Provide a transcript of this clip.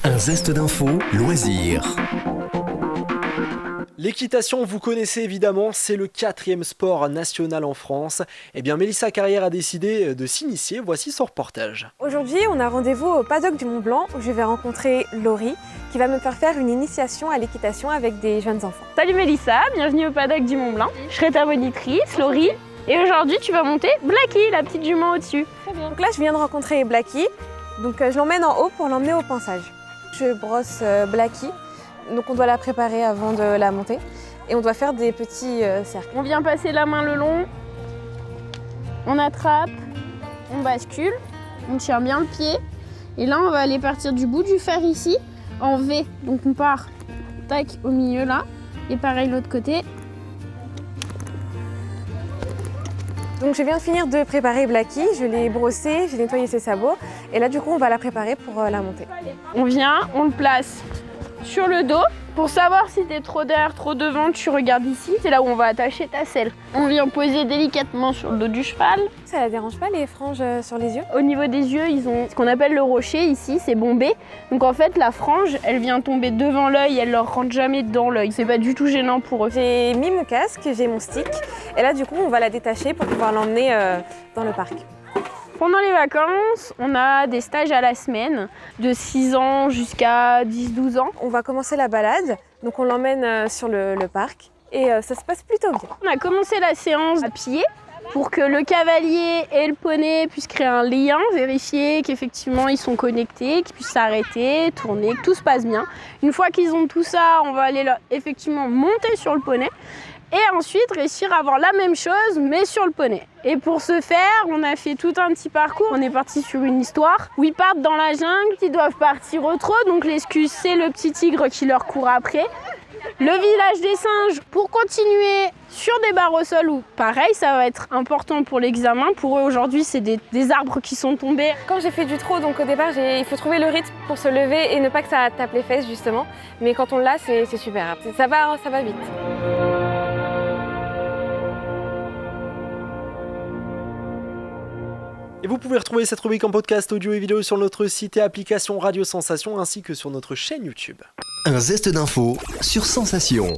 Un zeste d'info, loisirs. L'équitation, vous connaissez évidemment, c'est le 4e sport national en France. Eh bien, Mélissa Carrière a décidé de s'initier. Voici son reportage. Aujourd'hui, on a rendez-vous au paddock du Mont Blanc où je vais rencontrer Laurie qui va me faire une initiation à l'équitation avec des jeunes enfants. Salut Mélissa, bienvenue au paddock du Mont Blanc. Je serai ta monitrice, Laurie. Et aujourd'hui, tu vas monter Blackie, la petite jument au-dessus. Très bien. Donc là, je viens de rencontrer Blackie. Donc je l'emmène en haut pour l'emmener au pinçage. Je brosse Blackie. Donc on doit la préparer avant de la monter et on doit faire des petits cercles. On vient passer la main le long, on attrape, on bascule, on tient bien le pied et là on va aller partir du bout du fer ici en V. Donc on part tac au milieu là et pareil l'autre côté. Donc je viens de finir de préparer Blackie, je l'ai brossé, j'ai nettoyé ses sabots et là du coup on va la préparer pour la monter. On vient, on le place sur le dos. Pour savoir si t'es trop derrière, trop devant, tu regardes ici, c'est là où on va attacher ta selle. On vient poser délicatement sur le dos du cheval. Ça la dérange pas les franges sur les yeux? Au niveau des yeux, ils ont ce qu'on appelle le rocher ici, c'est bombé. Donc en fait la frange, elle vient tomber devant l'œil, elle leur rentre jamais dans l'œil. C'est pas du tout gênant pour eux. J'ai mis mon casque, j'ai mon stick et là du coup on va la détacher pour pouvoir l'emmener dans le parc. Pendant les vacances, on a des stages à la semaine, de 6 ans jusqu'à 10-12 ans. On va commencer la balade, donc on l'emmène sur le parc et ça se passe plutôt bien. On a commencé la séance à pied pour que le cavalier et le poney puissent créer un lien, vérifier qu'effectivement ils sont connectés, qu'ils puissent s'arrêter, tourner, que tout se passe bien. Une fois qu'ils ont tout ça, on va aller effectivement monter sur le poney. Et ensuite réussir à avoir la même chose mais sur le poney. Et pour ce faire, on a fait tout un petit parcours. On est parti sur une histoire où ils partent dans la jungle, ils doivent partir au trot. Donc l'excuse, c'est le petit tigre qui leur court après. Le village des singes pour continuer sur des barres au sol où pareil, ça va être important pour l'examen. Pour eux aujourd'hui, c'est des arbres qui sont tombés. Quand j'ai fait du trot, donc au départ, il faut trouver le rythme pour se lever et ne pas que ça tape les fesses justement. Mais quand on l'a, c'est super. Ça va vite. Et vous pouvez retrouver cette rubrique en podcast audio et vidéo sur notre site et application Radio Sensation ainsi que sur notre chaîne YouTube. Un zeste d'info sur Sensation.